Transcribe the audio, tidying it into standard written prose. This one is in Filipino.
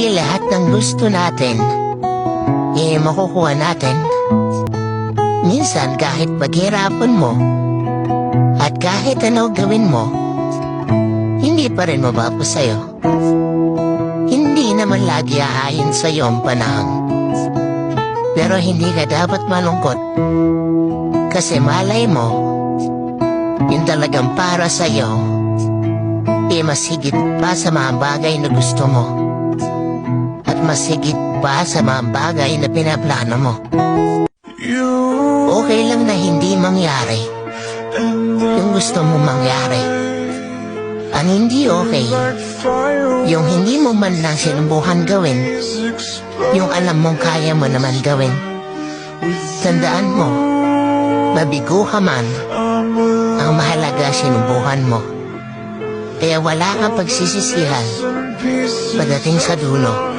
Hindi lahat ng gusto natin, makukuha natin. Minsan kahit paghirapan mo, at kahit ano gawin mo, hindi pa rin mababa sa'yo. Hindi naman lagi aayon sa'yo ang panahon. Pero hindi ka dapat malungkot. Kasi malay mo, yung talagang para sa'yo, mas higit pa sa mga bagay na gusto mo. At mas higit pa sa mga bagay na pinaplano mo. Okay lang na hindi mangyari yung gusto mo mangyari. Ang hindi okay, yung hindi mo man lang sinubukan gawin, yung alam mong kaya mo naman gawin. Tandaan mo, mabigo ka man, ang mahalaga sinubukan mo. Kaya wala kang pagsisisihan pagdating sa dulo.